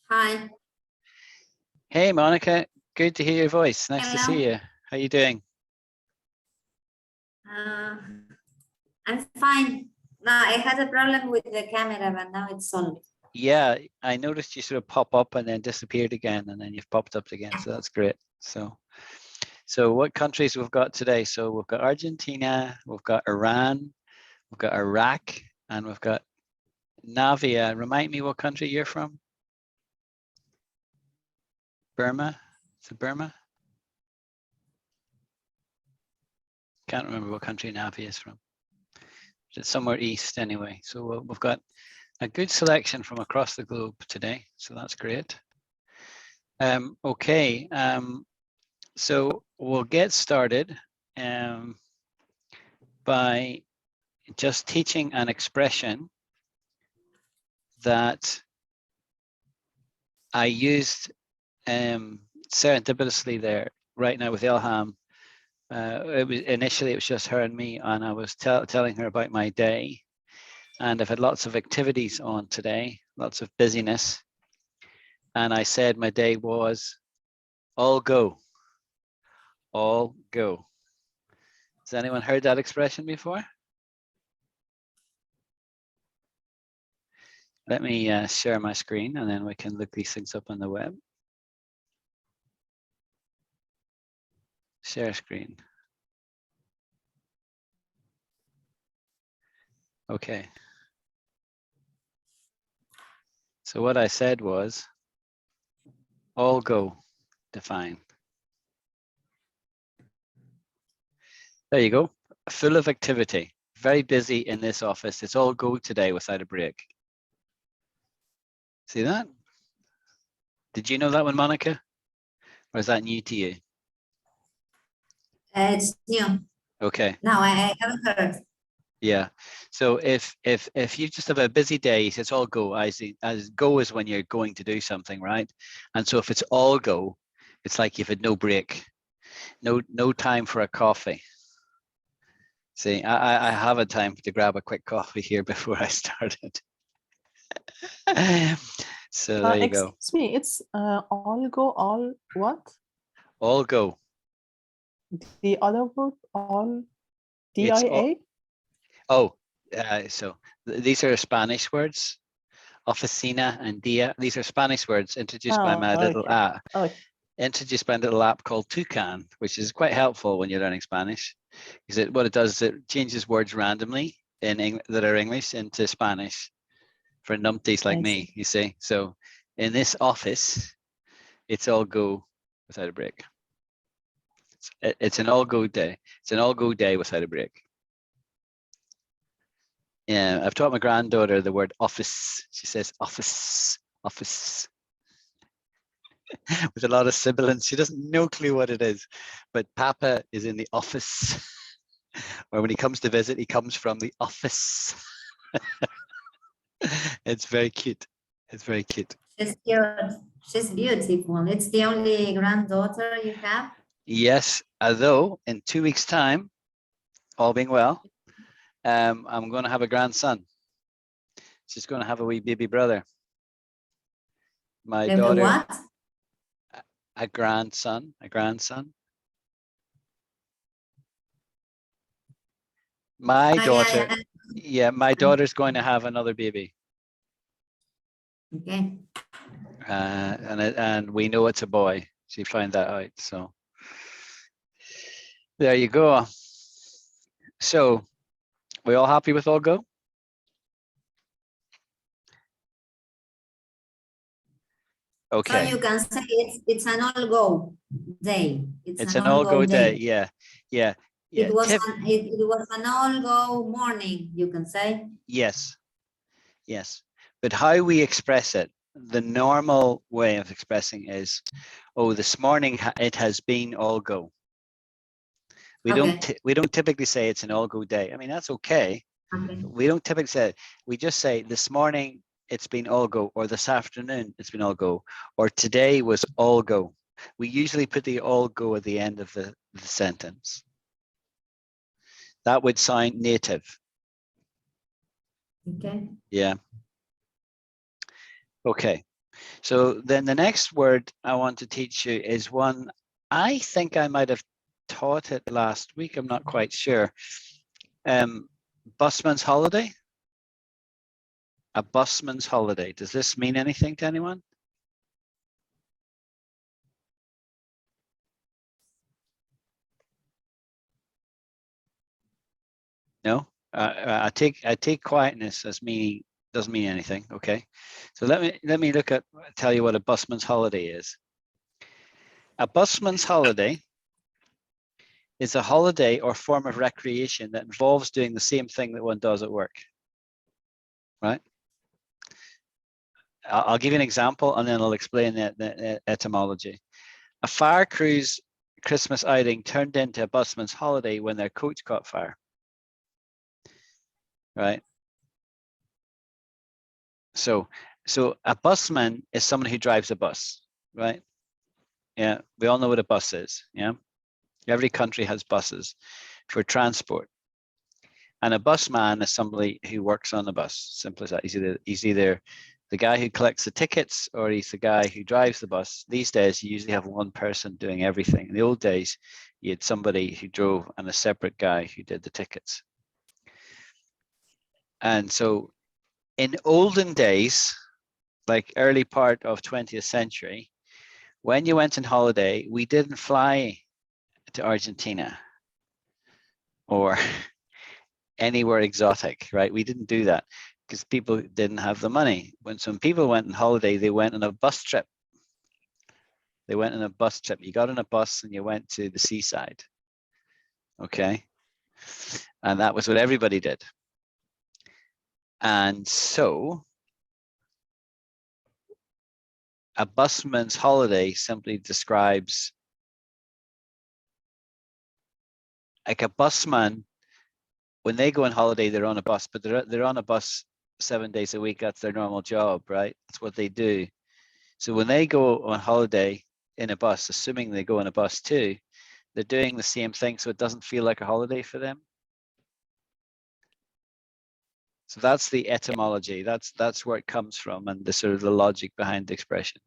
Hi. Hey, Monica. Good to hear your voice. Nice to see Hello. you. How you doing? I'm fine. No, I had a problem with the camera, but now it's solved. Yeah, I noticed you sort of pop up and then disappeared again, and then you've popped up again. So that's great. So what countries we've got today? So we've got Argentina, we've got Iran, we've got Iraq, and we've got Navia. Remind me what country you're from? Burma? Is it Burma? Can't remember what country Navia is from. It's somewhere east anyway. So we've got a good selection from across the globe today. So that's great. Okay, so we'll get started by just teaching an expression that I used serendipitously there right now with Ilham. Initially it was just her and me, and I was telling her about my day, and I've had lots of activities on today, lots of busyness, and I said my day was all go. All go. Has anyone heard that expression before? Let me share my screen, and then we can look these things up on the web. Share screen. Okay. So what I said was, all go, define. There you go. Full of activity. Very busy in this office. It's all go today without a break. See that? Did you know that one, Monica? Or is that new to you? It's new. Okay. No, I haven't heard. Yeah. So if you just have a busy day, it's all go. As go is when you're going to do something, right? And so if it's all go, it's like you've had no break, no time for a coffee. See, I have a time to grab a quick coffee here before I started. So there you go. Excuse me, it's all go, all what? All go. The other word, all, DIA? So these are Spanish words. Oficina and dia. These are Spanish words introduced by my little app. Introduced by a little app called Toucan, which is quite helpful when you're learning Spanish. Because what it does is it changes words randomly that are English into Spanish for numpties like me, you see. So in this office, it's all go without a break. It's an all go day. It's an all go day without a break. Yeah, I've taught my granddaughter the word office. She says office, office. With a lot of sibilance. She doesn't no clue what it is, but Papa is in the office. Or when he comes to visit, he comes from the office. It's very cute. It's very cute. She's cute. She's beautiful. It's the only granddaughter you have? Yes, although in 2 weeks' time, all being well, I'm going to have a grandson. She's going to have a wee baby brother. My daughter. What? A grandson. My daughter. Yeah, my daughter's going to have another baby. Okay. And we know it's a boy. She found that out. So there you go. So we all happy with all go? Okay. So you can say it's an all go day. It's an all go day. Yeah. It was an all go morning, you can say. Yes. But how we express it, the normal way of expressing is, oh, this morning it has been all go. We don't typically say it's an all go day. I mean, that's okay. We don't typically say it. We just say this morning it's been all go, or this afternoon it's been all go, or today was all go. We usually put the all go at the end of the sentence. That would sound native. Okay. Yeah. Okay. So then the next word I want to teach you is one, I think I might have taught it last week. I'm not quite sure. Busman's holiday. A busman's holiday. Does this mean anything to anyone? No? I take quietness as meaning doesn't mean anything. Okay. So let me tell you what a busman's holiday is. A busman's holiday is a holiday or form of recreation that involves doing the same thing that one does at work. Right? I'll give you an example and then I'll explain the etymology. A fire crew's Christmas outing turned into a busman's holiday when their coach caught fire. Right? So a busman is someone who drives a bus, right? Yeah, we all know what a bus is. Yeah, every country has buses for transport, and a busman is somebody who works on the bus. Simple as that. He's either the guy who collects the tickets or he's the guy who drives the bus. These days, you usually have one person doing everything. In the old days, you had somebody who drove and a separate guy who did the tickets. And so in olden days, like early part of 20th century, when you went on holiday, we didn't fly to Argentina or anywhere exotic, right? We didn't do that because people didn't have the money. When some people went on holiday, they went on a bus trip. They went on a bus trip. You got on a bus and you went to the seaside. Okay. And that was what everybody did. And so a busman's holiday simply describes like a busman, when they go on holiday, they're on a bus, but they're on a bus 7 days a week. That's their normal job, right? That's what they do. So when they go on holiday in a bus, assuming they go on a bus too, they're doing the same thing, so it doesn't feel like a holiday for them. So that's the etymology. That's where it comes from, and the sort of the logic behind the expression.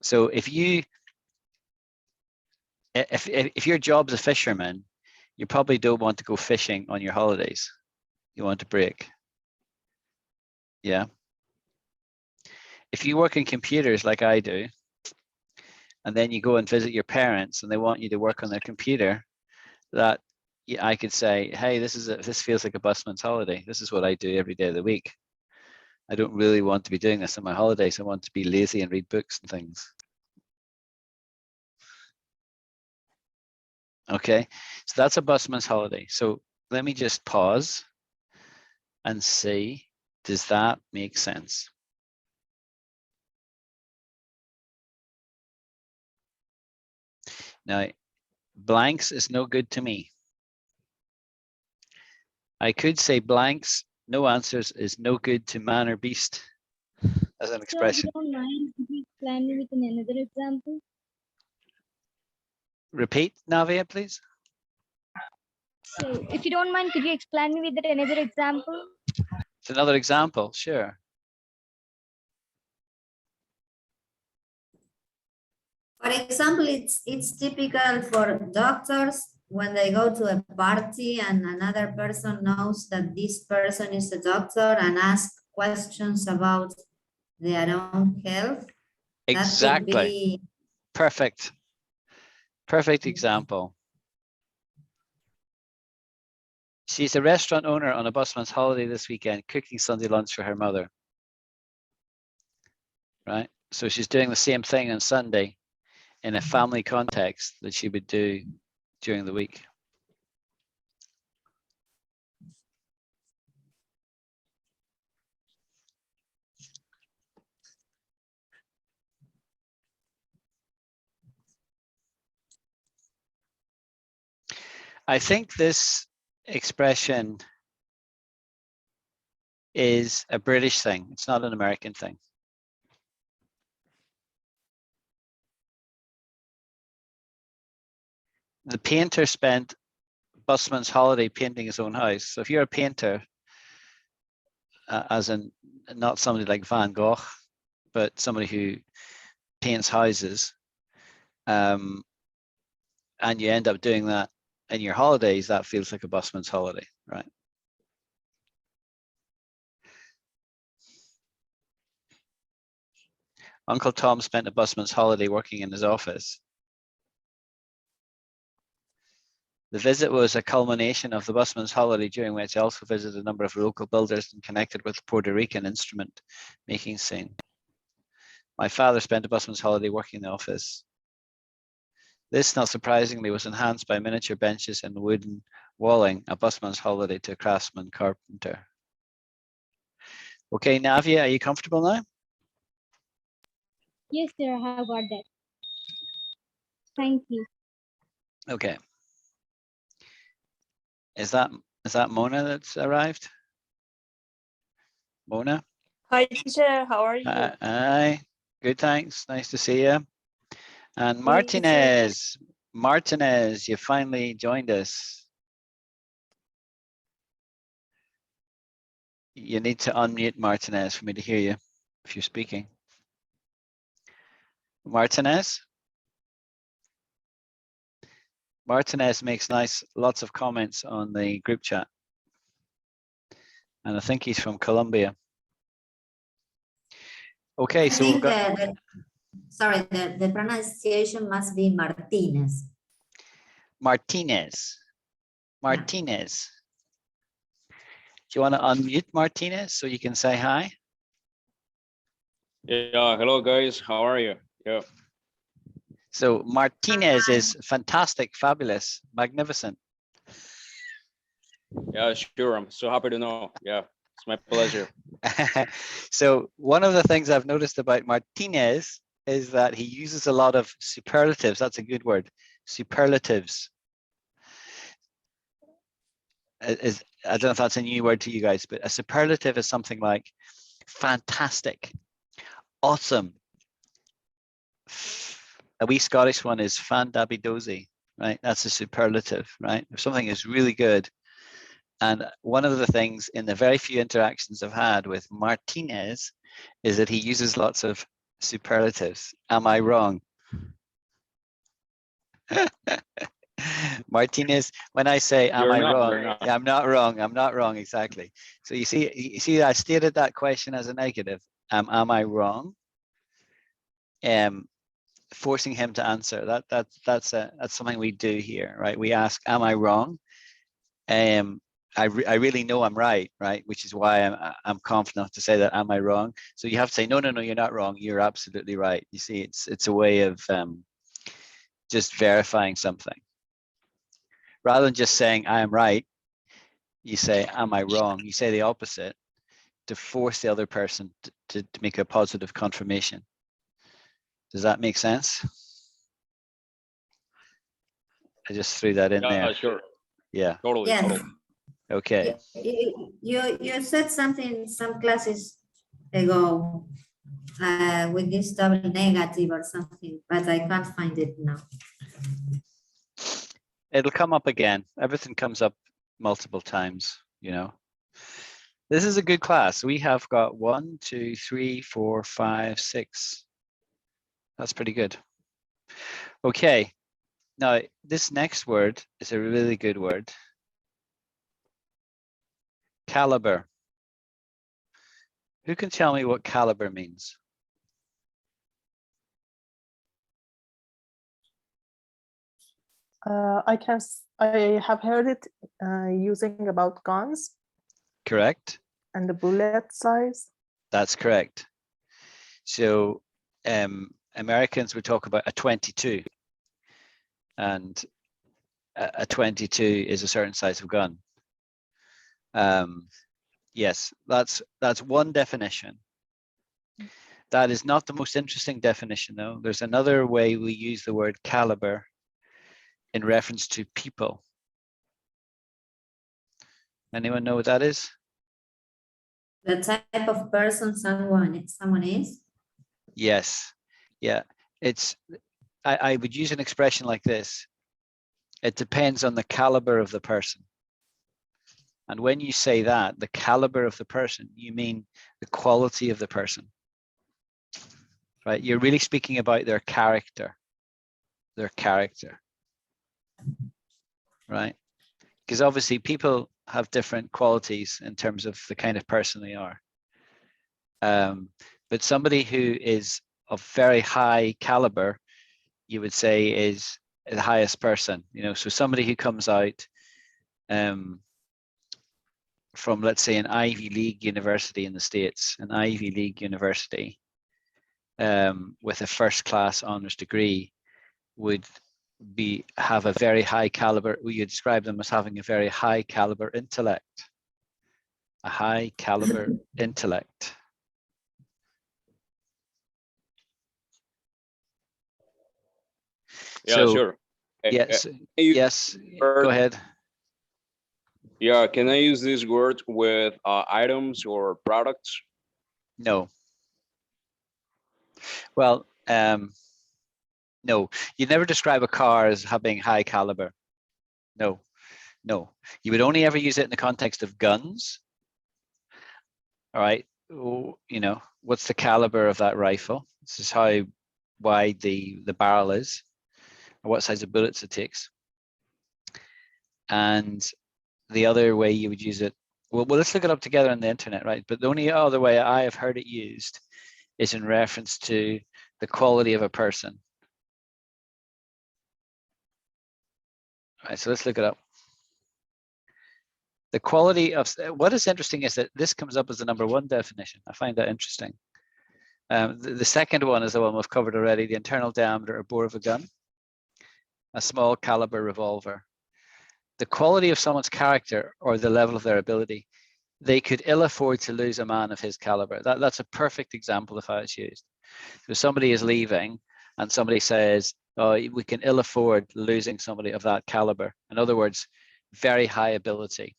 So if your job's a fisherman, you probably don't want to go fishing on your holidays. You want to break. Yeah. If you work in computers like I do, and then you go and visit your parents and they want you to work on their computer, that I could say, hey, this feels like a busman's holiday. This is what I do every day of the week. I don't really want to be doing this on my holidays. I want to be lazy and read books and things. Okay, so that's a busman's holiday. So let me just pause and see, does that make sense? Now, blanks is no good to me. I could say blanks, no answers is no good to man or beast as an expression. So, if you don't mind, could you explain me with another example? Repeat, Navia, please. So, if you don't mind, could you explain me with another example? It's another example, sure. For example, it's typical for doctors when they go to a party and another person knows that this person is a doctor and ask questions about their own health. Exactly. That could be Perfect. Perfect example. She's a restaurant owner on a busman's holiday this weekend, cooking Sunday lunch for her mother. Right? So she's doing the same thing on Sunday in a family context that she would do during the week. I think this expression is a British thing. It's not an American thing. The painter spent busman's holiday painting his own house. So if you're a painter, as in not somebody like Van Gogh, but somebody who paints houses, and you end up doing that in your holidays, that feels like a busman's holiday, right? Uncle Tom spent a busman's holiday working in his office. The visit was a culmination of the busman's holiday, during which I also visited a number of local builders and connected with the Puerto Rican instrument making scene. My father spent a busman's holiday working in the office. This, not surprisingly, was enhanced by miniature benches and wooden walling, a busman's holiday to a craftsman carpenter. Okay, Navia, are you comfortable now? Yes, sir, I have got that. Thank you. Okay. Is that Mona that's arrived? Mona? Hi, teacher. How are you? Hi. Good, thanks. Nice to see you. And You too. Martinez. Martinez, you finally joined us. You need to unmute Martinez for me to hear you if you're speaking. Martinez? Martinez makes lots of comments on the group chat. And I think he's from Colombia. Okay, I so we've think got... the pronunciation must be Martinez. Martinez. Martinez. Do you want to unmute Martinez so you can say hi? Yeah, hello guys, how are you? Yeah. So Martinez is fantastic, fabulous, magnificent. Yeah, sure. I'm so happy to know. Yeah, it's my pleasure. So one of the things I've noticed about Martinez is that he uses a lot of superlatives. That's a good word, superlatives. I don't know if that's a new word to you guys, but a superlative is something like fantastic, awesome. A wee Scottish one is fan-dabby-dozy, right? That's a superlative, right? If something is really good. And one of the things in the very few interactions I've had with Martinez is that he uses lots of superlatives. Am I wrong? Martinez, when I say, am I wrong? Yeah, I'm not wrong. I'm not wrong, exactly. So you see, I stated that question as a negative. Am I wrong? Forcing him to answer. That's something we do here, right? We ask, am I wrong? I really know I'm right, which is why I'm confident enough to say that. Am I wrong? So you have to say, no, you're not wrong. You're absolutely right. You see, it's a way of just verifying something. Rather than just saying I am right, you say, am I wrong? You say the opposite to force the other person to make a positive confirmation. Does that make sense? I just threw that in there. Sure. Yeah. Totally. Yes. Totally. Okay. You said something some classes ago with this double negative or something, but I can't find it now. It'll come up again. Everything comes up multiple times, you know. This is a good class. We have got 1, 2, 3, 4, 5, 6. That's pretty good. Okay. Now, this next word is a really good word. Calibre. Who can tell me what calibre means? I have heard it using about guns. Correct. And the bullet size. That's correct. So Americans would talk about a 22, and a 22 is a certain size of gun. Yes, that's one definition. That is not the most interesting definition, though. There's another way we use the word caliber in reference to people. Anyone know what that is? The type of person someone is? Yes. Yeah. I would use an expression like this. It depends on the caliber of the person. And when you say that, the caliber of the person, you mean the quality of the person. right? You're really speaking about their character, right? Because obviously people have different qualities in terms of the kind of person they are. But somebody who is of very high caliber, you would say is the highest person, you know, so somebody who comes out from, let's say, an Ivy League university in the States, an Ivy League university with a first-class honors degree would have a very high caliber. You describe them as having a very high caliber intellect, a high caliber intellect. Yeah, So, sure. yes, you- yes, go ahead. Yeah, can I use this word with items or products? No. Well, no, you never describe a car as having high caliber. No, no. You would only ever use it in the context of guns. All right. You know, what's the caliber of that rifle? This is how wide the barrel is, or what size of bullets it takes. And the other way you would use it, well, let's look it up together on the internet, right? But the only other way I have heard it used is in reference to the quality of a person. All right, so let's look it up. The quality of, what is interesting is that this comes up as the #1 definition. I find that interesting. The second one is the one we've covered already, the internal diameter or bore of a gun, a small caliber revolver. The quality of someone's character or the level of their ability. They could ill afford to lose a man of his caliber. That's a perfect example of how it's used. So somebody is leaving and somebody says, oh, we can ill afford losing somebody of that caliber. In other words, very high ability.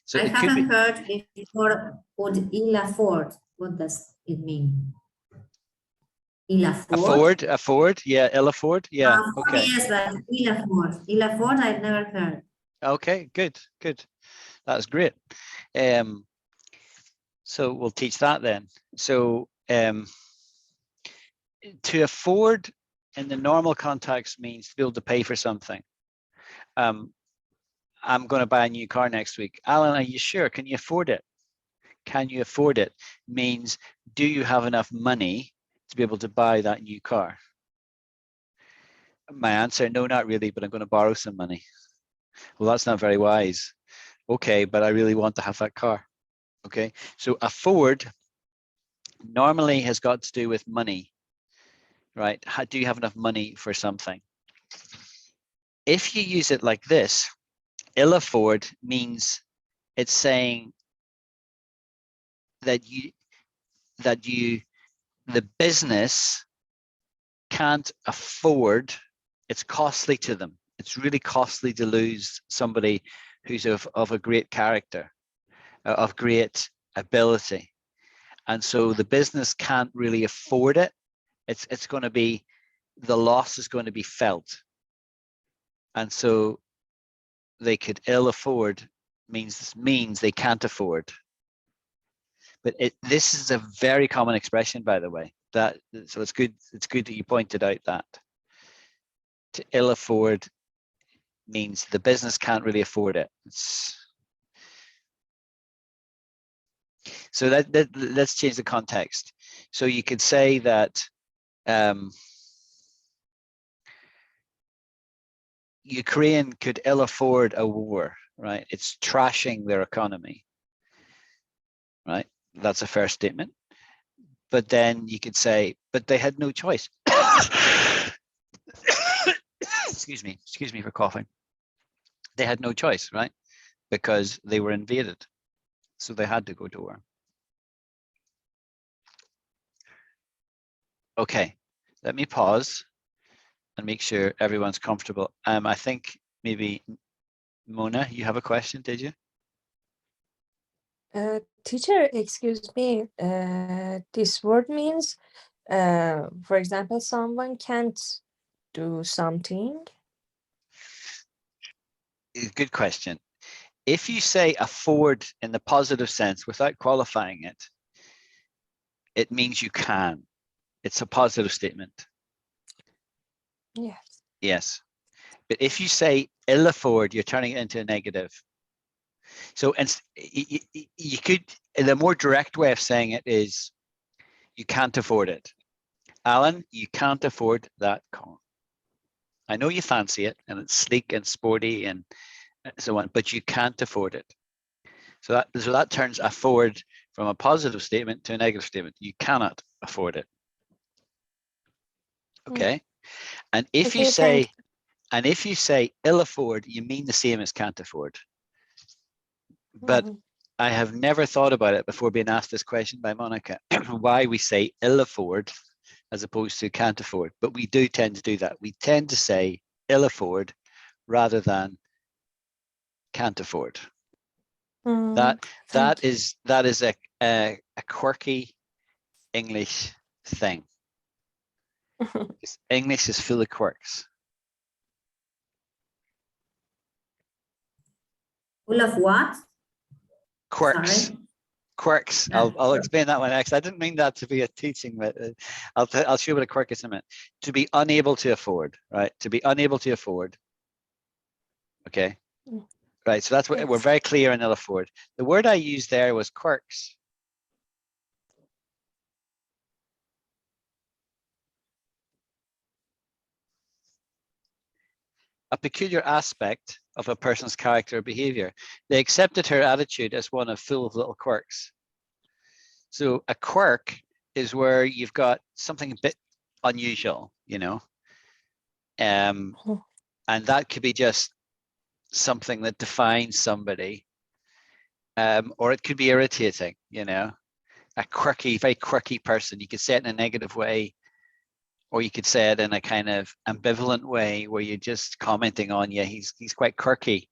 So I it could be, haven't heard before, would ill afford. What does it mean? Ill afford? afford, yeah, ill afford, yeah, okay. Yes, but ill afford. Ill afford, I've never heard. Okay, good. That's great. So we'll teach that then. So to afford in the normal context means to be able to pay for something. I'm going to buy a new car next week. Alan, are you sure? Can you afford it? Can you afford it? Means, do you have enough money to be able to buy that new car? My answer, no, not really, but I'm going to borrow some money. Well, that's not very wise. Okay, but I really want to have that car. Okay, so afford normally has got to do with money, right? Do you have enough money for something? If you use it like this, ill afford means it's saying that the business can't afford, it's costly to them. It's really costly to lose somebody who's of a great character, of great ability. And so the business can't really afford it. It's going to be, the loss is going to be felt. And so they could ill afford means they can't afford. But this is a very common expression, by the way. So it's good that you pointed out that. To ill afford means the business can't really afford it. So let's change the context. So you could say that Ukraine could ill afford a war, right? It's trashing their economy, right? That's a fair statement. But then you could say, but they had no choice. Excuse me for coughing. They had no choice, right? Because they were invaded. So they had to go to war. Okay, let me pause and make sure everyone's comfortable. I think maybe Mona, you have a question, did you? Teacher, excuse me. This word means, for example, someone can't do something. Good question. If you say afford in the positive sense without qualifying it, it means you can. It's a positive statement. Yes. Yes. But if you say ill afford, you're turning it into a negative. So you could, the more direct way of saying it is, you can't afford it. Alan, you can't afford that car. I know you fancy it and it's sleek and sporty and so on, but you can't afford it. So that turns afford from a positive statement to a negative statement. You cannot afford it. Okay. And if you Okay, say, thank and if you say ill afford, you mean the same as can't afford. But I have never thought about it before being asked this question by Monica, why we say ill afford as opposed to can't afford. But we do tend to do that. We tend to say ill afford rather than can't afford. That is a quirky English thing. English is full of quirks. Full of what? Quirks. Sorry. Quirks. I'll explain that one next. I didn't mean that to be a teaching, but I'll show you what a quirk is in a minute. To be unable to afford, right? To be unable to afford. Okay. Right. So that's what we're very clear in ill afford. The word I used there was quirks. A peculiar aspect of a person's character or behavior. They accepted her attitude as one of full of little quirks. So a quirk is where you've got something a bit unusual, you know, and that could be just something that defines somebody, or it could be irritating, you know, a quirky, very quirky person. You could say it in a negative way, or you could say it in a kind of ambivalent way where you're just commenting on, yeah, he's quite quirky.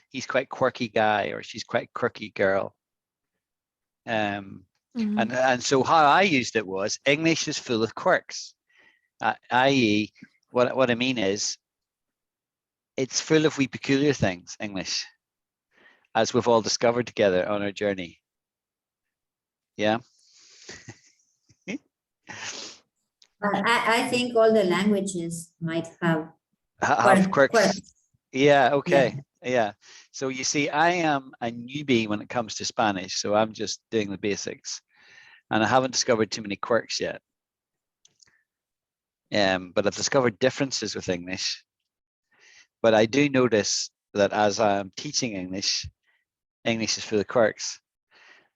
He's quite quirky guy, or she's quite quirky girl. And so how I used it was English is full of quirks, i.e. what I mean is it's full of wee peculiar things, English, as we've all discovered together on our journey. Yeah. I think all the languages might have Quirks. Yeah, okay. Yeah. So you see, I am a newbie when it comes to Spanish, so I'm just doing the basics. And I haven't discovered too many quirks yet. But I've discovered differences with English. But I do notice that as I'm teaching English, English is full of quirks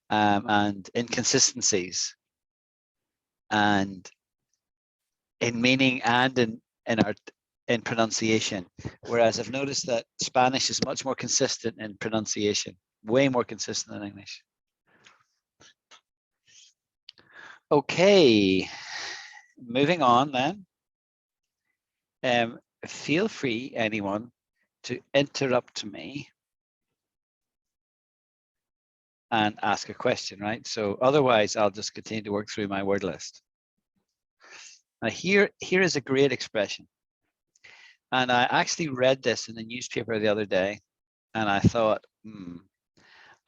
and inconsistencies, and in meaning and in pronunciation. Whereas I've noticed that Spanish is much more consistent in pronunciation, way more consistent than English. Okay, moving on then. Feel free, anyone, to interrupt me and ask a question, right? So otherwise, I'll just continue to work through my word list. Now here is a great expression. And I actually read this in the newspaper the other day, and I thought,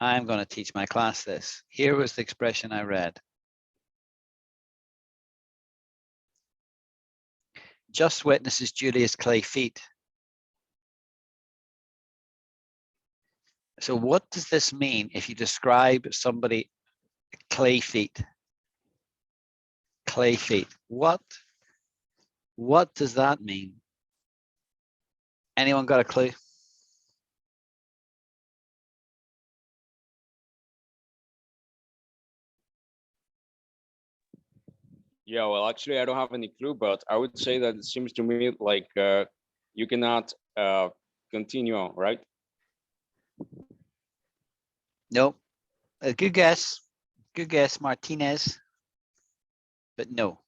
I'm going to teach my class this. Here was the expression I read. Just witnesses Julia's clay feet. So what does this mean if you describe somebody clay feet? Clay feet. What does that mean? Anyone got a clue? Yeah, well, actually, I don't have any clue, but I would say that it seems to me like you cannot continue on, right? No. Good guess. Good guess, Martinez. But no.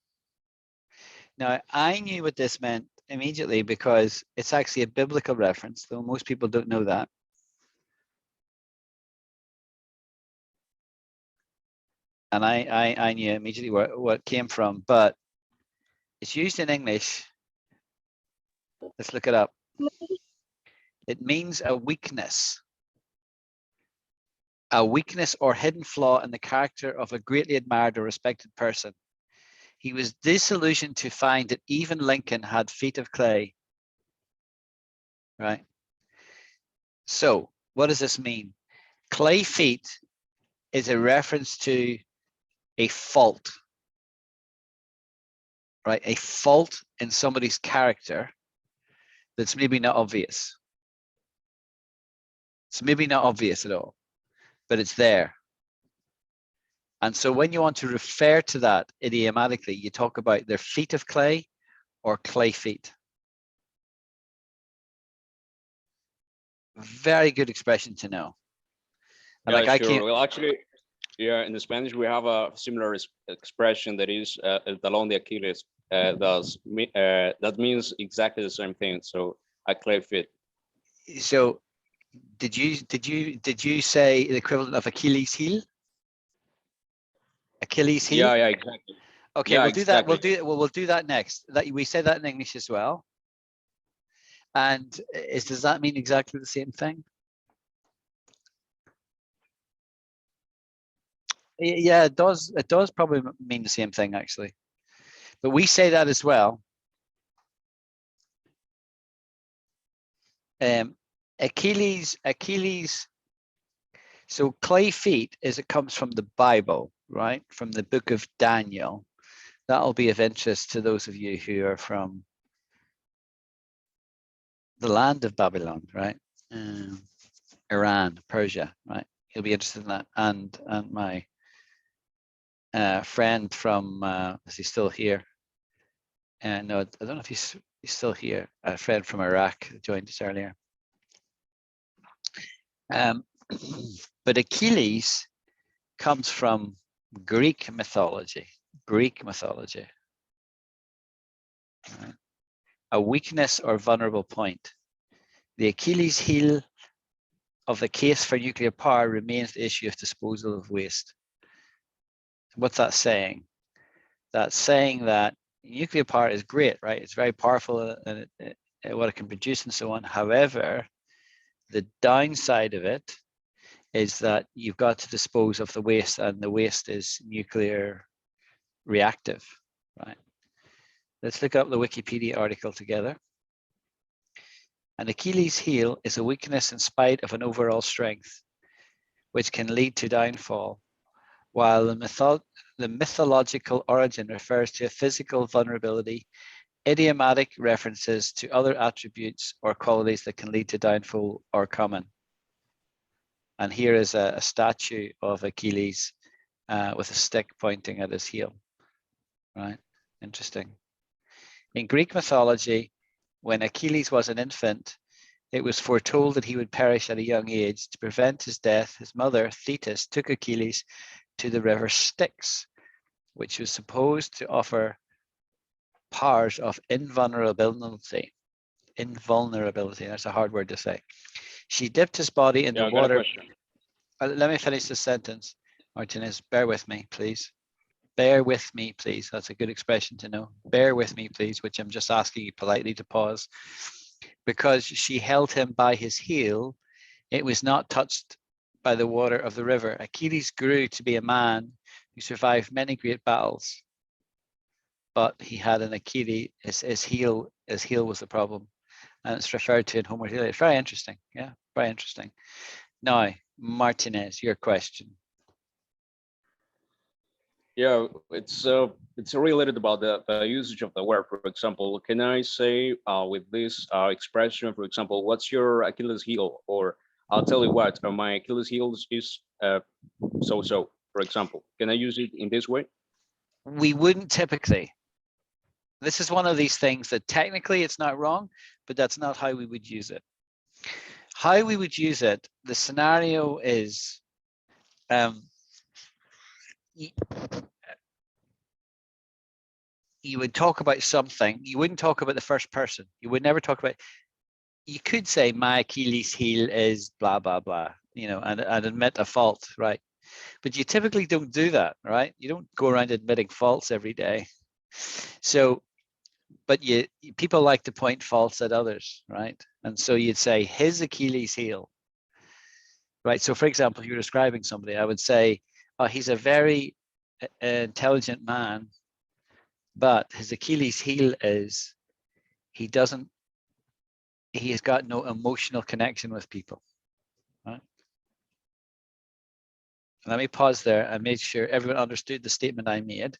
Now, I knew what this meant immediately because it's actually a biblical reference, though most people don't know that. And I knew immediately what it came from, but it's used in English. Let's look it up. It means a weakness. a weakness or hidden flaw in the character of a greatly admired or respected person. He was disillusioned to find that even Lincoln had feet of clay. Right? So what does this mean? Clay feet is a reference to a fault, right? A fault in somebody's character that's maybe not obvious. It's maybe not obvious at all, but it's there. And so when you want to refer to that idiomatically, you talk about their feet of clay or clay feet. Very good expression to know. And Yeah, like I sure. can't, Well, actually, yeah, in the Spanish we have a similar expression that is el talón de Aquiles. That means exactly the same thing. So a clay fit. so did you say the equivalent of Achilles heel? Achilles heel? Yeah, exactly. Okay, Yeah, we'll do that. exactly. We'll do that next. That we say that in English as well. And does that mean exactly the same thing? Yeah, it does. It does probably mean the same thing actually. But we say that as well. Achilles. So clay feet it comes from the Bible, right? From the book of Daniel. That'll be of interest to those of you who are from the land of Babylon, right? Iran, Persia, right? You'll be interested in that. And my friend from, is he still here? No, I don't know if he's still here. A friend from Iraq joined us earlier. But Achilles comes from Greek mythology. Greek mythology. Right? A weakness or vulnerable point. The Achilles heel of the case for nuclear power remains the issue of disposal of waste. What's that saying? That's saying that nuclear power is great, right? It's very powerful and what it can produce and so on. However, the downside of it is that you've got to dispose of the waste, and the waste is nuclear reactive, right? Let's look up the Wikipedia article together. An Achilles heel is a weakness in spite of an overall strength, which can lead to downfall, while the mythological origin refers to a physical vulnerability. Idiomatic references to other attributes or qualities that can lead to downfall are common. And here is a statue of Achilles with a stick pointing at his heel, right? Interesting. In Greek mythology, when Achilles was an infant, it was foretold that he would perish at a young age. To prevent his death, his mother, Thetis, took Achilles to the river Styx, which was supposed to offer powers of invulnerability. Invulnerability, that's a hard word to say. She dipped his body in the I got a water. question. Let me finish this sentence, Martinez. Bear with me, please. Bear with me, please. That's a good expression to know. Bear with me, please, which I'm just asking you politely to pause. Because she held him by his heel, it was not touched by the water of the river. Achilles grew to be a man who survived many great battles, but he had an Achilles, his heel was the problem. And it's referred to in Homer's Iliad. It's very interesting. Yeah, very interesting. Now, Martinez, your question. Yeah, it's related about the usage of the word. For example, can I say with this expression, for example, what's your Achilles heel? Or I'll tell you what, my Achilles heel is so-so, for example. Can I use it in this way? We wouldn't typically. This is one of these things that technically it's not wrong, but that's not how we would use it. How we would use it, the scenario is you would talk about something. You wouldn't talk about the first person. You would never talk about, you could say my Achilles heel is blah, blah, blah, you know, and admit a fault, right? But you typically don't do that, right? You don't go around admitting faults every day. So, but people like to point faults at others, right? And so you'd say his Achilles heel, right? So for example, if you're describing somebody, I would say, oh, he's a very intelligent man, but his Achilles heel is he has got no emotional connection with people, right? Let me pause there and make sure everyone understood the statement I made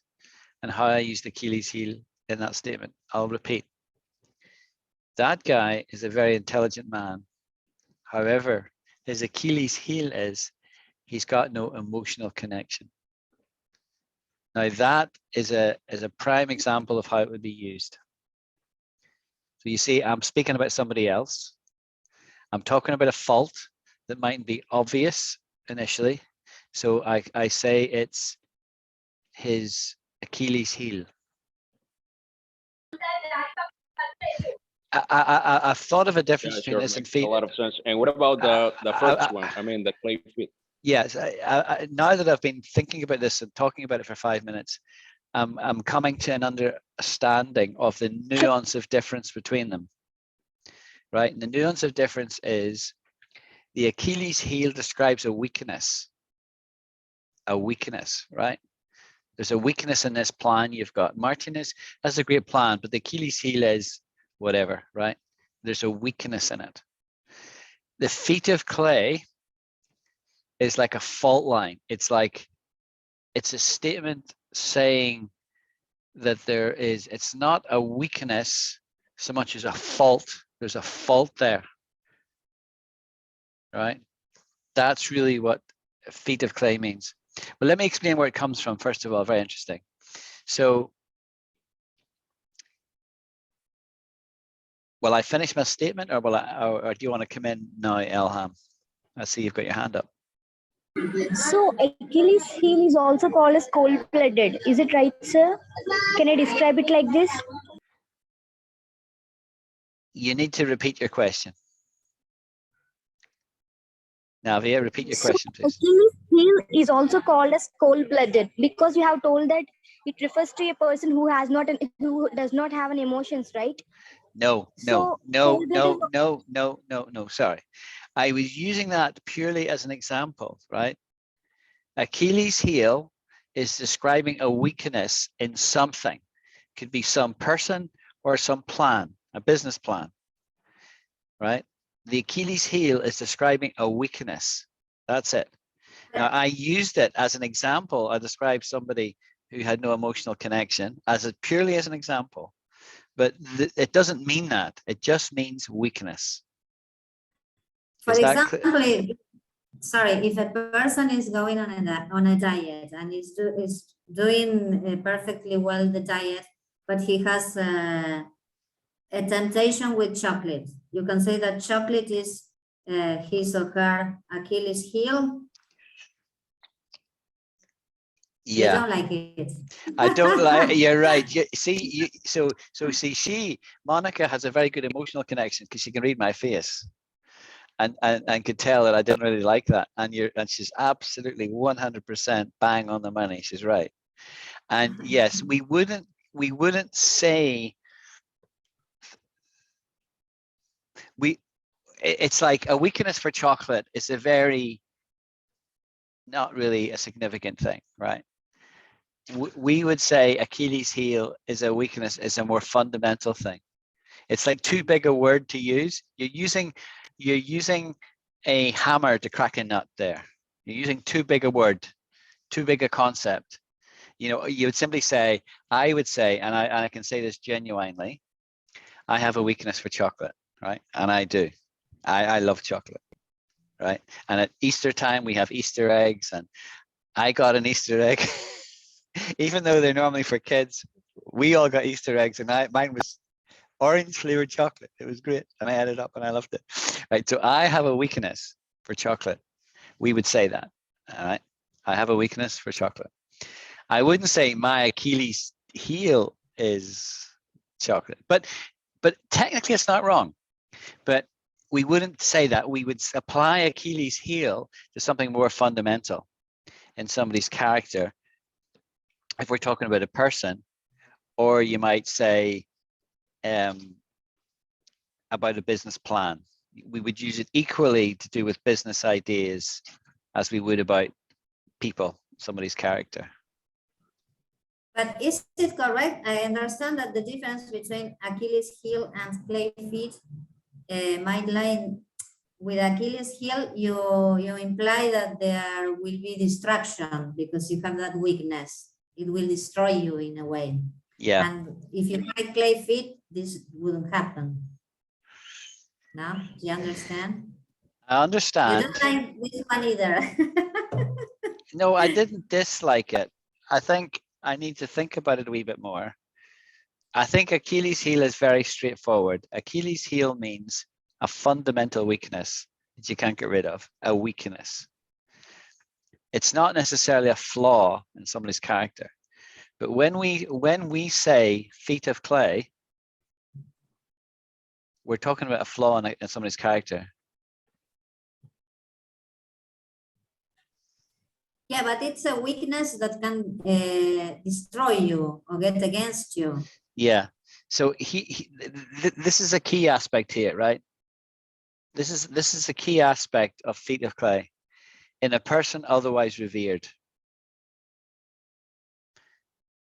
and how I used Achilles heel in that statement. I'll repeat. That guy is a very intelligent man. However, his Achilles heel is he's got no emotional connection. Now that is a prime example of how it would be used. So you see, I'm speaking about somebody else. I'm talking about a fault that mightn't be obvious initially. So I say it's his Achilles heel. I've thought of a difference Yeah, between sure. this and Makes a feet. lot of sense. And what about the first one? I mean, the clay feet. Yes, now that I've been thinking about this and talking about it for 5 minutes, I'm coming to an understanding of the nuance of difference between them. Right, and the nuance of difference is the Achilles heel describes a weakness, right? There's a weakness in this plan you've got. Martinez has a great plan, but the Achilles heel is whatever, right? There's a weakness in it. The feet of clay is like a fault line. It's a statement saying that it's not a weakness so much as a fault. There's a fault there, right? That's really what feet of clay means. But let me explain where it comes from, first of all. Very interesting. So, will I finish my statement, or or do you want to come in now, Elham? I see you've got your hand up. So Achilles heel is also called as cold-blooded. Is it right, sir? Can I describe it like this? You need to repeat your question. Navia, repeat your question, please. Achilles heel is also called as cold-blooded because you have told that it refers to a person who does not have an emotions, right? No. Sorry. I was using that purely as an example, right? Achilles heel is describing a weakness in something. Could be some person or some plan, a business plan, right? The Achilles heel is describing a weakness. That's it. Now, I used it as an example. I described somebody who had no emotional connection purely as an example, but it doesn't mean that. It just means weakness. For example, if a person is going on a diet and is doing perfectly well the diet, but he has a temptation with chocolate, you can say that chocolate is his or her Achilles heel. Yeah. You don't like it. I don't like. You're right. Monica has a very good emotional connection because she can read my face, and could tell that I didn't really like that. And she's absolutely 100% bang on the money. She's right. And yes, we wouldn't say it's like a weakness for chocolate is not really a significant thing, right? We would say Achilles heel is a weakness, is a more fundamental thing. It's like too big a word to use. You're using a hammer to crack a nut there. You're using too big a word, too big a concept. You would simply say, I would say, and I can say this genuinely, I have a weakness for chocolate, right? And I do. I love chocolate, right? And at Easter time, we have Easter eggs, and I got an Easter egg. Even though they're normally for kids, we all got Easter eggs, and mine was orange flavored chocolate. It was great, and I had it up, and I loved it. Right, so I have a weakness for chocolate. We would say that. All right, I have a weakness for chocolate. I wouldn't say my Achilles heel is chocolate, but technically it's not wrong. But we wouldn't say that. We would apply Achilles heel to something more fundamental in somebody's character. If we're talking about a person, or you might say about a business plan, we would use it equally to do with business ideas as we would about people, somebody's character. But is it correct? I understand that the difference between Achilles heel and clay feet might lie with Achilles heel. You imply that there will be destruction because you have that weakness. It will destroy you in a way. Yeah. And if you had clay feet, this wouldn't happen. No, do you understand? I You understand. don't like this one either. No, I didn't dislike it. I think I need to think about it a wee bit more. I think Achilles heel is very straightforward. Achilles heel means a fundamental weakness that you can't get rid of, a weakness. It's not necessarily a flaw in somebody's character. But when we say feet of clay, we're talking about a flaw in somebody's character. Yeah, but it's a weakness that can destroy you or get against you. Yeah. So this is a key aspect here, right? This is a key aspect of feet of clay in a person otherwise revered,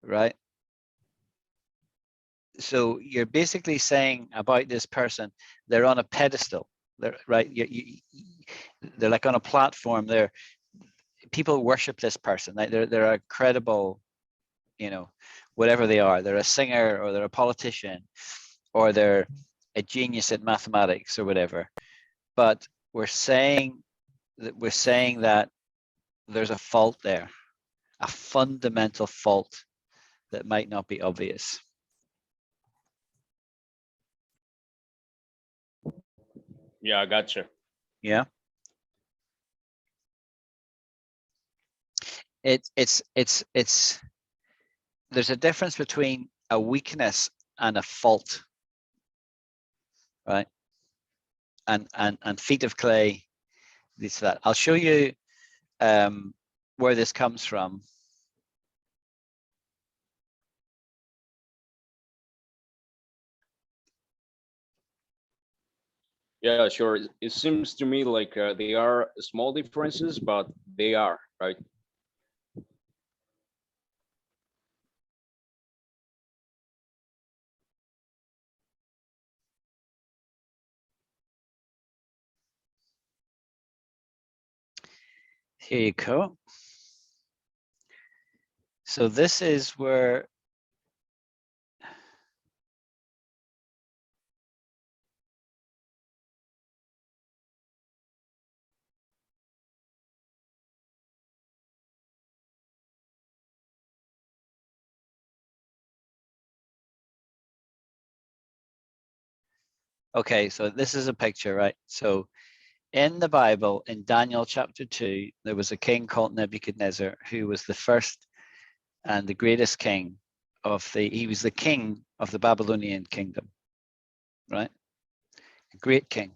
right? So you're basically saying about this person, they're on a pedestal, they're right. They're like on a platform. People worship this person. They're a credible, you know, whatever they are. They're a singer, or they're a politician, or they're a genius at mathematics, or whatever. But we're saying that there's a fault there, a fundamental fault that might not be obvious. Yeah, I gotcha. Yeah. It's there's a difference between a weakness and a fault, right? And feet of clay, this that. I'll show you where this comes from. Yeah, sure. It seems to me like they are small differences, but they are, right? Here you go. So this is where okay, so this is a picture, right? So in the Bible, in Daniel chapter 2, there was a king called Nebuchadnezzar, who was the first and the greatest king he was the king of the Babylonian kingdom, right? A great king.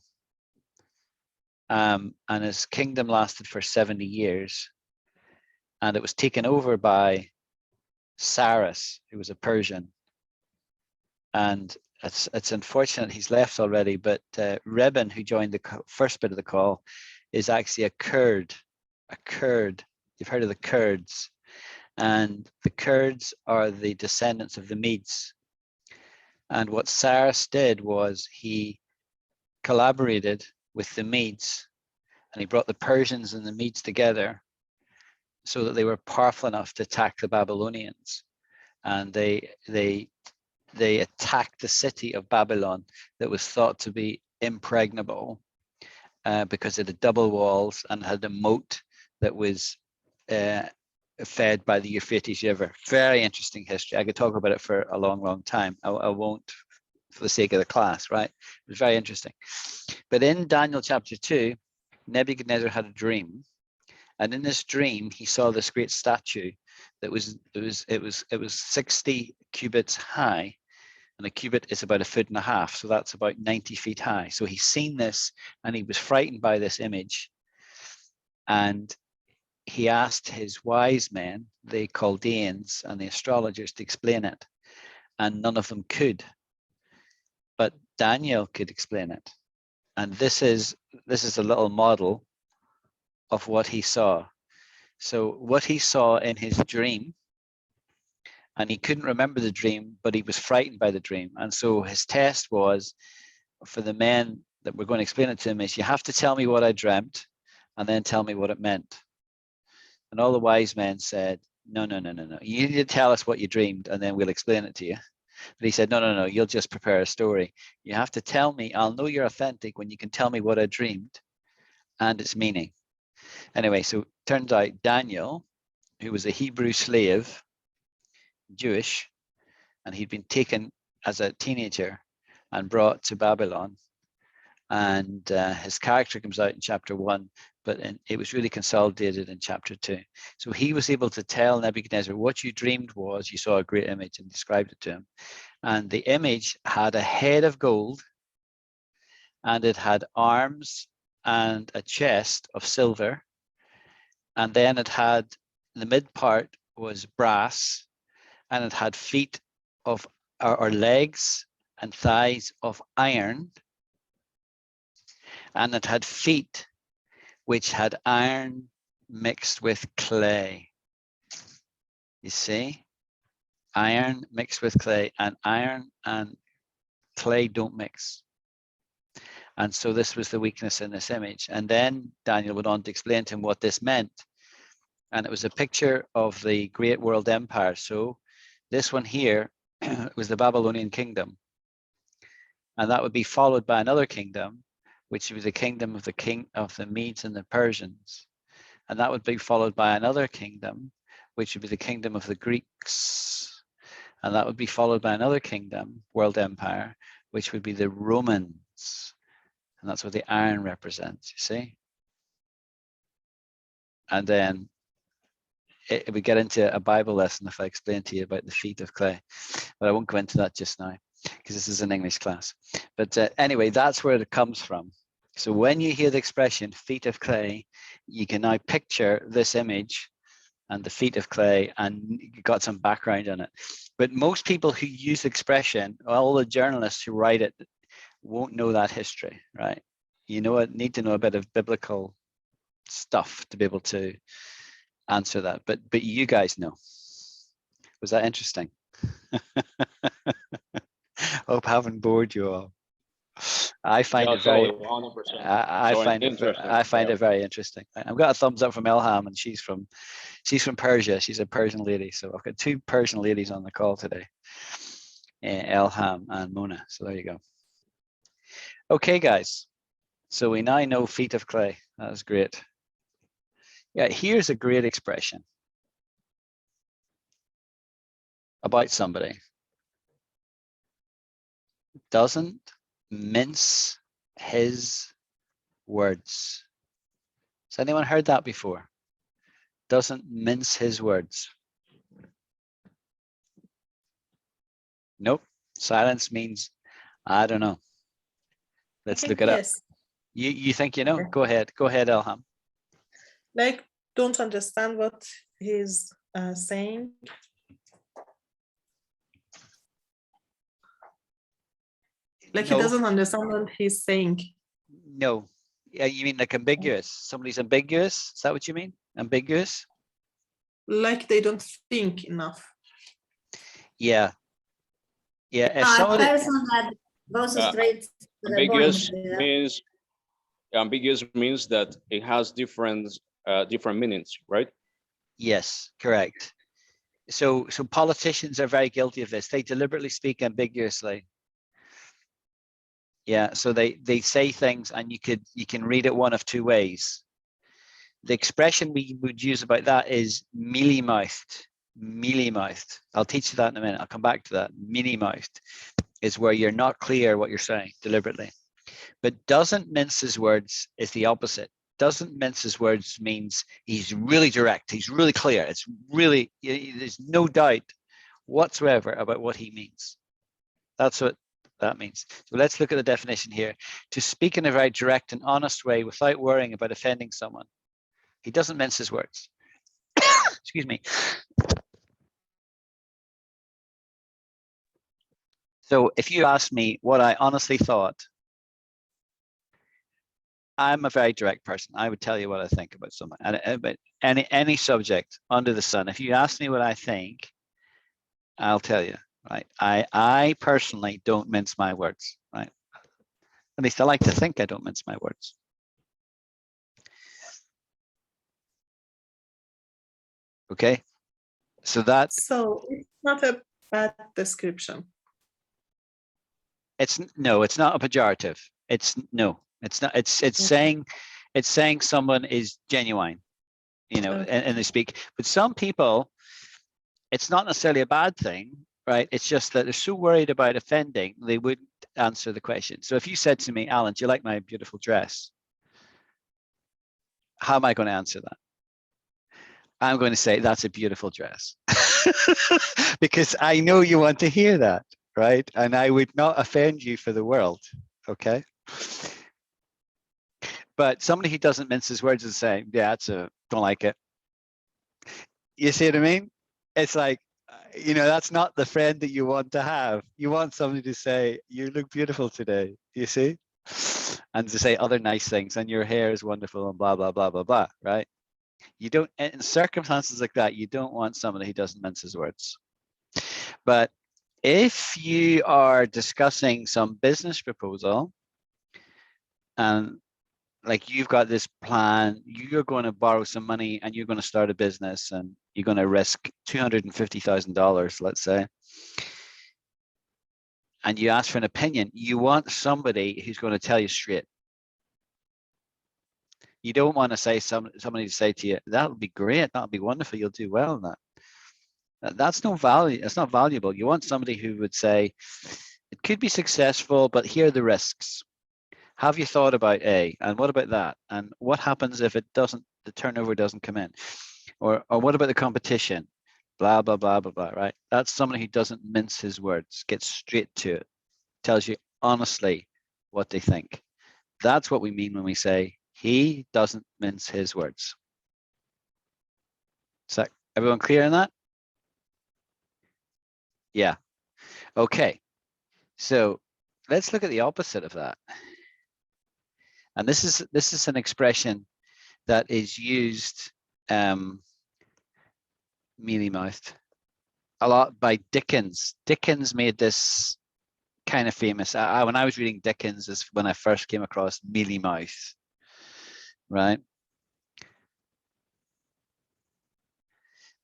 And his kingdom lasted for 70 years. And it was taken over by Cyrus, who was a Persian. And it's unfortunate he's left already, but Reuben, who joined the first bit of the call, is actually a Kurd. A Kurd. You've heard of the Kurds. And the Kurds are the descendants of the Medes. And what Cyrus did was he collaborated with the Medes, and he brought the Persians and the Medes together so that they were powerful enough to attack the Babylonians. And they attacked the city of Babylon that was thought to be impregnable because it had double walls and had a moat that was fed by the Euphrates River. Very interesting history. I could talk about it for a long, long time. I won't for the sake of the class, right? It was very interesting. But in Daniel chapter 2, Nebuchadnezzar had a dream. And in this dream, he saw this great statue that was 60 cubits high, and a cubit is about 1.5 feet, so that's about 90 feet high. So he's seen this, and he was frightened by this image, and he asked his wise men, the Chaldeans and the astrologers, to explain it, and none of them could. But Daniel could explain it, And this is a little model of what he saw. So what he saw in his dream, and he couldn't remember the dream, but he was frightened by the dream. And so his test was, for the men that we're going to explain it to him, is you have to tell me what I dreamt and then tell me what it meant. And all the wise men said, no. You need to tell us what you dreamed and then we'll explain it to you. But he said, no, you'll just prepare a story. You have to tell me, I'll know you're authentic when you can tell me what I dreamed and its meaning. Anyway, so turns out Daniel, who was a Hebrew slave, Jewish, and he'd been taken as a teenager and brought to Babylon. And his character comes out in chapter 1, but it was really consolidated in chapter 2. So he was able to tell Nebuchadnezzar, what you dreamed was, you saw a great image, and described it to him. And the image had a head of gold, and it had arms and a chest of silver. And then it had, the mid part was brass, and it had feet of, or legs and thighs of iron. And it had feet which had iron mixed with clay. You see? Iron mixed with clay, and iron and clay don't mix. And so this was the weakness in this image. And then Daniel went on to explain to him what this meant. And it was a picture of the great world empire. So this one here was the Babylonian kingdom. And that would be followed by another kingdom, which was the kingdom of the Medes and the Persians. And that would be followed by another kingdom, which would be the kingdom of the Greeks. And that would be followed by another kingdom, world empire, which would be the Romans. And that's what the iron represents, you see? And then we get into a Bible lesson if I explain to you about the feet of clay. But I won't go into that just now, because this is an English class. But anyway, that's where it comes from. So when you hear the expression feet of clay, you can now picture this image and the feet of clay, and you got some background on it. But most people who use the expression, all the journalists who write it, won't know that history, right? You need to know a bit of biblical stuff to be able to answer that. But you guys know. Was that interesting? Hope I haven't bored you all. I find it very, 100%. I find it very interesting. I've got a thumbs up from Elham, and she's from Persia. She's a Persian lady. So I've got two Persian ladies on the call today, Elham and Mona. So there you go. Okay, guys. So we now know feet of clay. That was great. Yeah, here's a great expression about somebody. Doesn't mince his words. Has anyone heard that before? Doesn't mince his words. Nope. Silence means, I don't know. Let's look it up. Yes. You think you know? Okay. Go ahead, Elham. Like, don't understand what he's saying. Like, No. he doesn't understand what he's saying. No. Yeah, you mean like ambiguous? Somebody's ambiguous? Is that what you mean? Ambiguous? Like, they don't think enough. Yeah. Yeah. If A somebody, person that goes straight to the point. Ambiguous means that it has different meanings, right? yes, correct. So politicians are very guilty of this. They deliberately speak ambiguously. Yeah, so they say things, and you can read it one of two ways. The expression we would use about that is mealy-mouthed. Mealy-mouthed. I'll teach you that in a minute. I'll come back to that. Mealy-mouthed is where you're not clear what you're saying deliberately. But doesn't mince his words is the opposite. Doesn't mince his words means he's really direct. He's really clear. It's really, there's no doubt whatsoever about what he means. That's what that means. So let's look at the definition here. To speak in a very direct and honest way without worrying about offending someone. He doesn't mince his words. Excuse me. So if you asked me what I honestly thought I'm a very direct person. I would tell you what I think about something, and about any subject under the sun. If you ask me what I think, I'll tell you. Right? I personally don't mince my words. Right? At least I like to think I don't mince my words. Okay. So that So it's not a bad description. it's no, it's not a pejorative. It's no, it's not. It's saying someone is genuine, you know, Okay. and they speak. But some people, it's not necessarily a bad thing, right? It's just that they're so worried about offending, they wouldn't answer the question. So if you said to me, Alan, do you like my beautiful dress? How am I going to answer that? I'm going to say, that's a beautiful dress. Because I know you want to hear that, right? And I would not offend you for the world, okay? But somebody who doesn't mince his words is saying, yeah, don't like it. You see what I mean? It's like, you know, that's not the friend that you want to have. You want somebody to say, you look beautiful today, you see? And to say other nice things, and your hair is wonderful and blah, blah, blah, blah, blah, right? You don't, in circumstances like that, you don't want somebody who doesn't mince his words. But if you are discussing some business proposal, and like you've got this plan, you're going to borrow some money and you're going to start a business and you're going to risk $250,000, let's say, and you ask for an opinion, you want somebody who's going to tell you straight. You don't want to say somebody to say to you, that would be great, that would be wonderful, you'll do well in that. That's no value. It's not valuable. You want somebody who would say, it could be successful, but here are the risks. Have you thought about A? And what about that? And what happens if it doesn't, the turnover doesn't come in? Or what about the competition? Blah, blah, blah, blah, blah, right? That's somebody who doesn't mince his words, gets straight to it, tells you honestly what they think. That's what we mean when we say, he doesn't mince his words. Is that everyone clear on that? Yeah. Okay. So let's look at the opposite of that. And this is an expression that is used mealy-mouthed a lot by Dickens. Dickens made this kind of famous. When I was reading Dickens is when I first came across mealy-mouthed, right?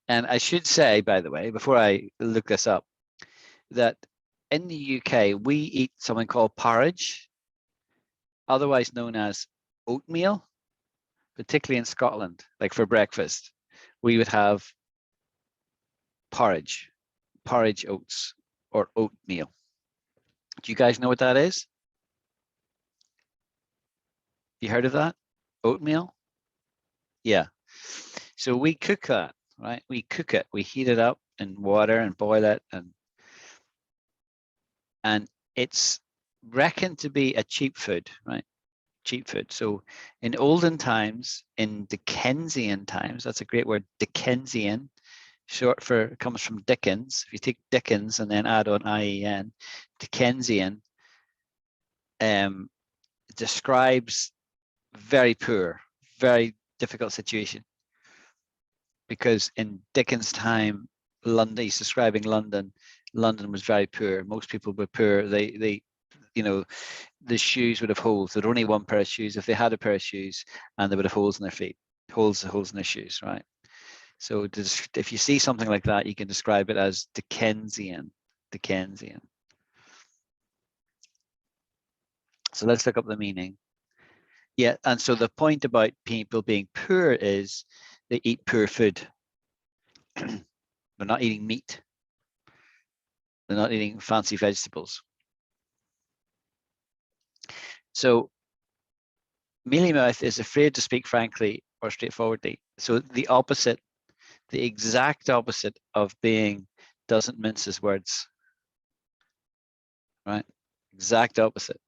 And I should say, by the way, before I look this up, that in the UK, we eat something called porridge, otherwise known as oatmeal, particularly in Scotland, like for breakfast, we would have porridge oats or oatmeal. Do you guys know what that is? You heard of that? Oatmeal? Yeah. So we cook that, right? We cook it, we heat it up in water and boil it, and it's reckoned to be a cheap food, right? Cheap food. So in olden times, in Dickensian times, that's a great word, Dickensian, short for, comes from Dickens. If you take Dickens and then add on IEN, Dickensian describes very poor, very difficult situation. Because in Dickens' time, London, he's describing London. London was very poor. Most people were poor. They, you know, the shoes would have holes. There'd only one pair of shoes. If they had a pair of shoes, and they would have holes in their feet, holes in their shoes, right? So if you see something like that, you can describe it as Dickensian. Dickensian. So let's look up the meaning. Yeah, and so the point about people being poor is they eat poor food. They're not eating meat. They're not eating fancy vegetables. So mealy-mouthed is afraid to speak frankly or straightforwardly. So the opposite, the exact opposite of being doesn't mince his words, right? Exact opposite.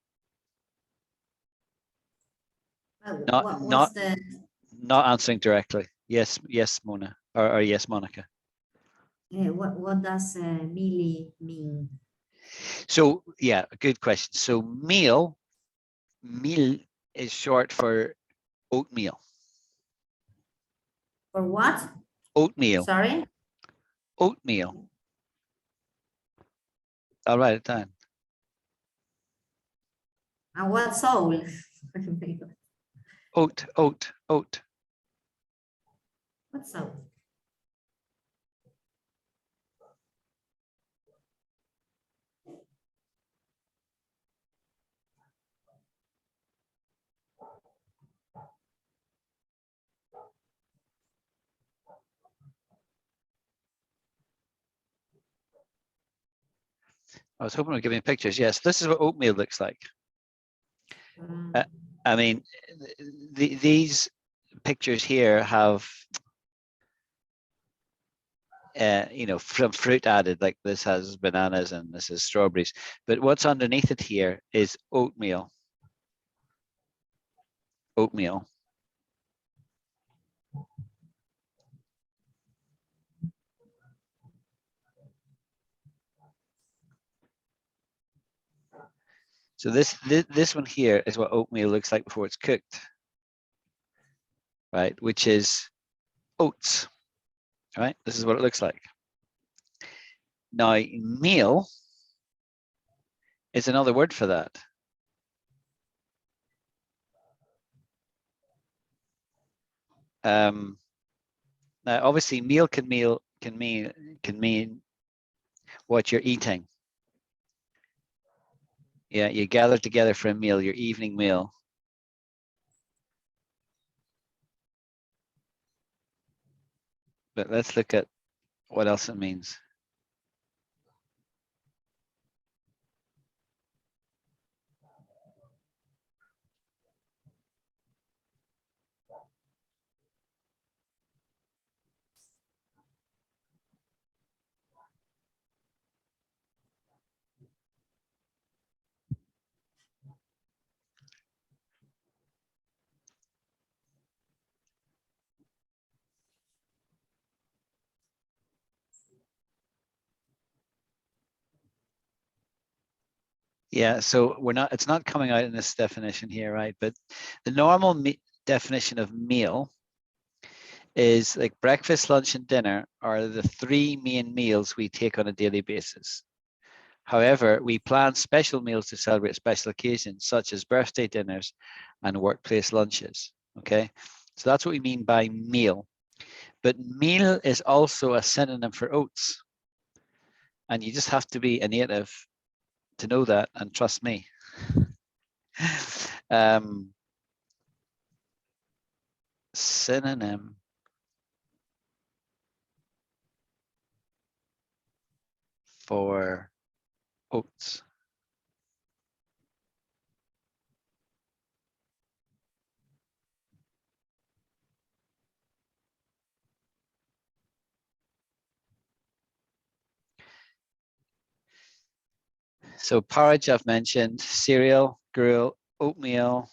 Not answering directly. Yes, Mona, or yes, Monica. What does mealy mean? So yeah, good question. So meal is short for oatmeal. For what? Oatmeal. Sorry? Oatmeal. I'll write it down. And what soul? Oat. What soul? I was hoping to give me pictures. Yes, this is what oatmeal looks like. Mm. I mean, these pictures here have, you know, some fruit added, like this has bananas and this is strawberries. But what's underneath it here is oatmeal. Oatmeal. So this one here is what oatmeal looks like before it's cooked, right? Which is oats, right? This is what it looks like. Now, meal is another word for that. Now, obviously, meal can mean what you're eating. Yeah, you gather together for a meal, your evening meal. But let's look at what else it means. Yeah, so it's not coming out in this definition here, right? But the normal definition of meal is like breakfast, lunch, and dinner are the three main meals we take on a daily basis. However, we plan special meals to celebrate special occasions, such as birthday dinners and workplace lunches, okay? So that's what we mean by meal. But meal is also a synonym for oats. And you just have to be a native to know that, and trust me. Synonym for oats. So porridge I've mentioned, cereal, gruel, oatmeal.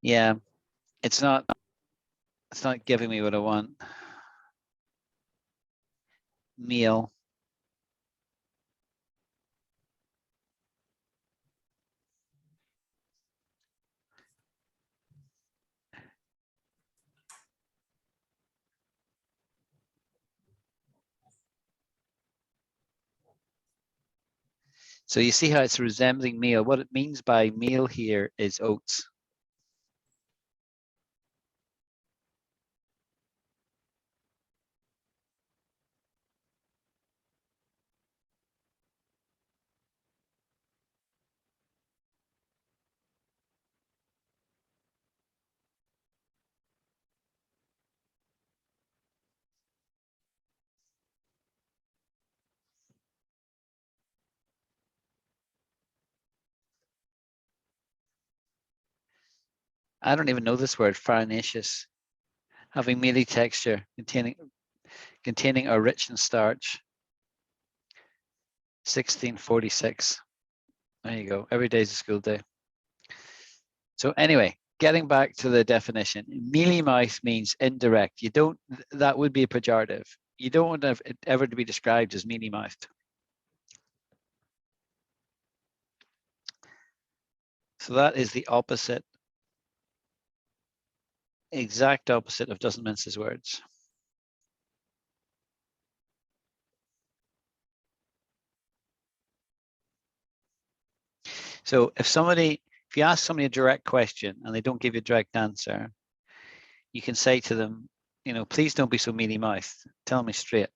Yeah, it's not giving me what I want. Meal. So you see how it's resembling meal. What it means by meal here is oats. I don't even know this word, farinaceous. Having mealy texture, containing or rich in starch. 1646. There you go. Every day's a school day. So anyway, getting back to the definition, mealy mouth means indirect. You don't, that would be a pejorative. You don't want it ever to be described as mealy mouthed. So that is the opposite, exact opposite of doesn't mince his words. So if you ask somebody a direct question and they don't give you a direct answer, you can say to them, please don't be so mealy mouthed. Tell me straight.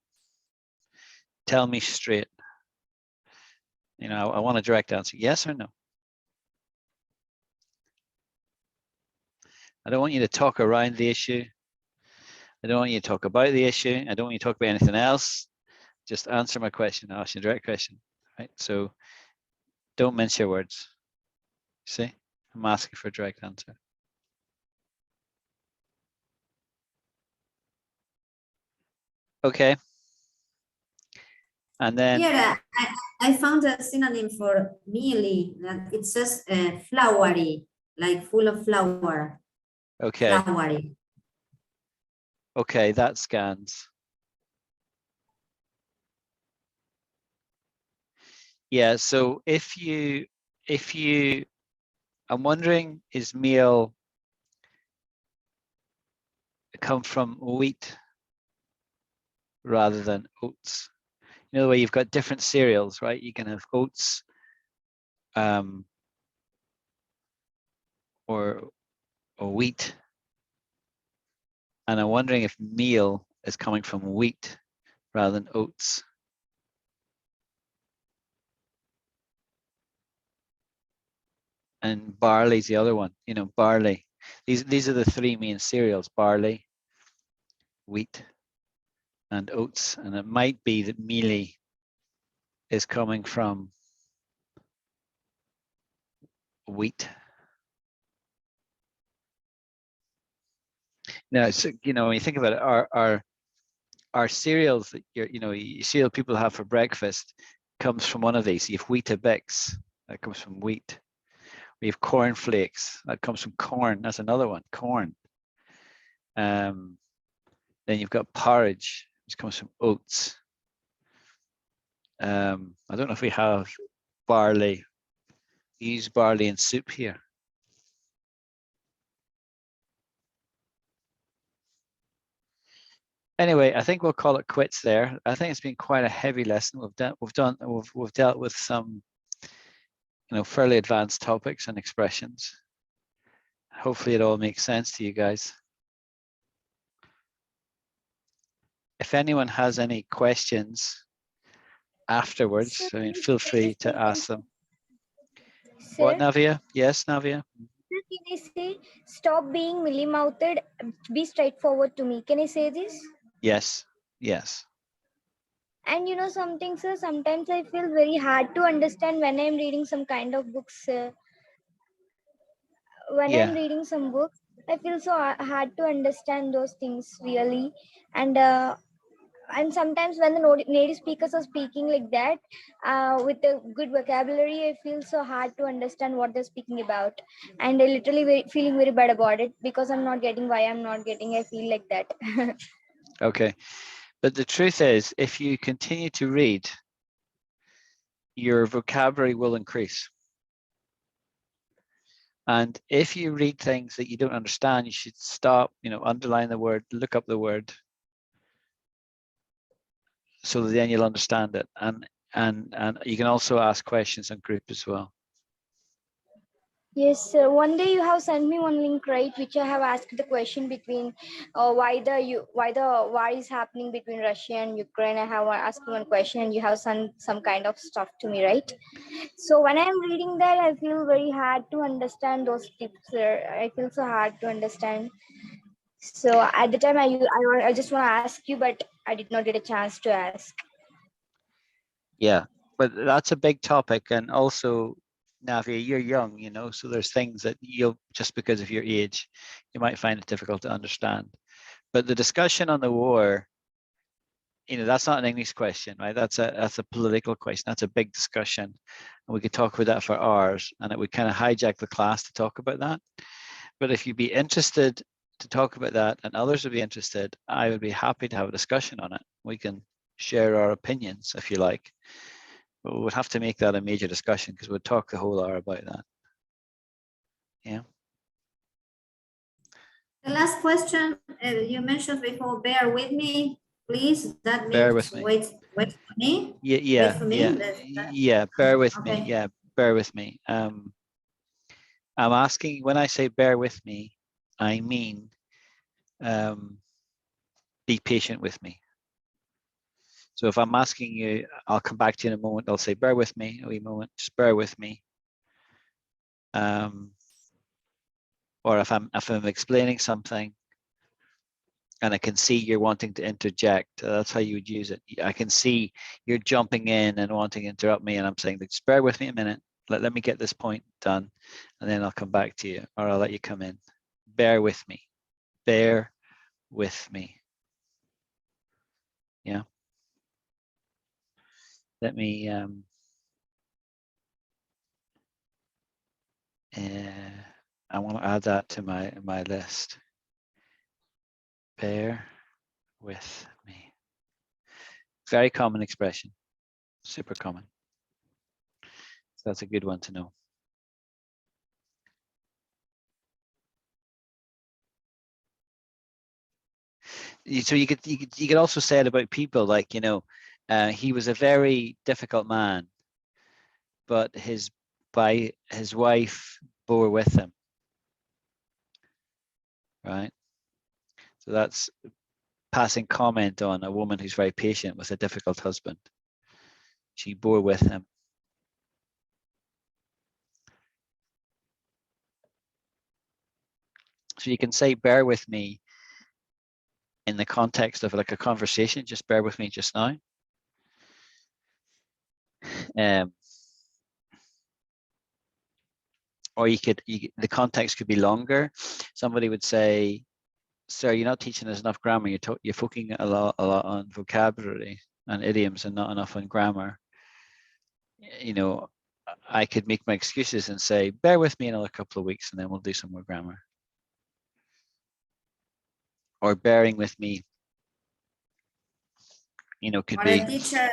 Tell me straight. I want a direct answer. Yes or no? I don't want you to talk around the issue. I don't want you to talk about the issue. I don't want you to talk about anything else. Just answer my question. I'll ask you a direct question. Right? So don't mince your words. See? I'm asking for a direct answer. Okay. And then Here, I found a synonym for mealy, that it says flowery, like full of flour. okay. Flowery. Okay, that scans. Yeah, so if you, I'm wondering, is meal come from wheat rather than oats? The way you've got different cereals, right? You can have oats or wheat. And I'm wondering if meal is coming from wheat rather than oats. And barley's the other one, barley. These are the three main cereals: barley, wheat, and oats. And it might be that mealy is coming from wheat. Now, so, when you think about it, our cereals that cereal people have for breakfast comes from one of these. You have Weetabix, that comes from wheat. We have corn flakes, that comes from corn. That's another one, corn. Then you've got porridge, which comes from oats. I don't know if we have barley. We use barley in soup here. Anyway, I think we'll call it quits there. I think it's been quite a heavy lesson. We've dealt with some, fairly advanced topics and expressions. Hopefully it all makes sense to you guys. If anyone has any questions afterwards, feel free to ask them. Sir, What, Navia? Yes, Navia? sir, can I say, stop being mealy-mouthed, be straightforward to me? Can I say this? Yes, yes. And something, sir, sometimes I feel very hard to understand when I'm reading some kind of books. When Yeah. I'm reading some books, I feel so hard to understand those things really. And sometimes when the native speakers are speaking like that, with a good vocabulary, I feel so hard to understand what they're speaking about. And I literally feeling very bad about it because I'm not getting why I'm not getting. I feel like that. Okay. But the truth is, if you continue to read, your vocabulary will increase. And if you read things that you don't understand, you should stop, underline the word, look up the word, so that then you'll understand it. And you can also ask questions on group as well. Yes, sir. One day you have sent me one link, right, which I have asked the question between why the war is happening between Russia and Ukraine. I have asked one question, and you have sent some kind of stuff to me, right? So when I'm reading that, I feel very hard to understand those tips, sir. I feel so hard to understand. So at the time, I just want to ask you, but I did not get a chance to ask. Yeah, but that's a big topic. And also, Navia, you're young, so there's things that just because of your age, you might find it difficult to understand. But the discussion on the war that's not an English question, right? That's a political question. That's a big discussion, and we could talk about that for hours, and it would kind of hijack the class to talk about that. But if you'd be interested to talk about that, and others would be interested, I would be happy to have a discussion on it. We can share our opinions if you like, but we would have to make that a major discussion because we'd talk the whole hour about that. Yeah. The last question you mentioned before, bear with me, please. That means Bear with me. wait for me. Yeah, for me? yeah. Bear with me. Okay. Yeah, bear with me. I'm asking, when I say bear with me, I mean be patient with me. So if I'm asking you, I'll come back to you in a moment. I'll say, bear with me a wee moment. Just bear with me. Or if I'm explaining something, and I can see you're wanting to interject, that's how you would use it. I can see you're jumping in and wanting to interrupt me, and I'm saying, just bear with me a minute. Let me get this point done, and then I'll come back to you, or I'll let you come in. Bear with me. Bear with me. Yeah. Let me I want to add that to my list. Bear with me. Very common expression. Super common. So that's a good one to know. So you could also say it about people, like, he was a very difficult man, but his wife bore with him, right? So that's passing comment on a woman who's very patient with a difficult husband. She bore with him. So you can say bear with me in the context of like a conversation. Just bear with me just now. Or the context could be longer. Somebody would say, sir, you're not teaching us enough grammar. You're focusing a lot on vocabulary and idioms and not enough on grammar. I could make my excuses and say, bear with me another couple of weeks and then we'll do some more grammar. Or bearing with me, could Or be a teacher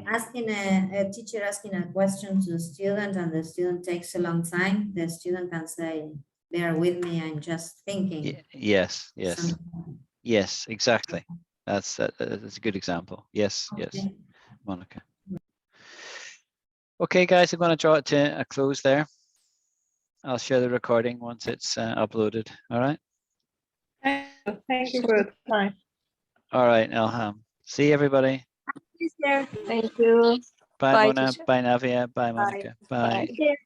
asking a question to the student, and the student takes a long time. The student can say, bear with me, I'm just thinking. Yes, Something. yes, exactly. That's a good example. Yes, yes, Okay. Monica. Okay, guys, I'm going to draw it to a close there. I'll share the recording once it's uploaded. All right. Thank you for the time. All right, Elham. See everybody. Thank you. Bye, Bye, Mona. teacher. Bye, Navia. Bye, Monica. Bye. Bye.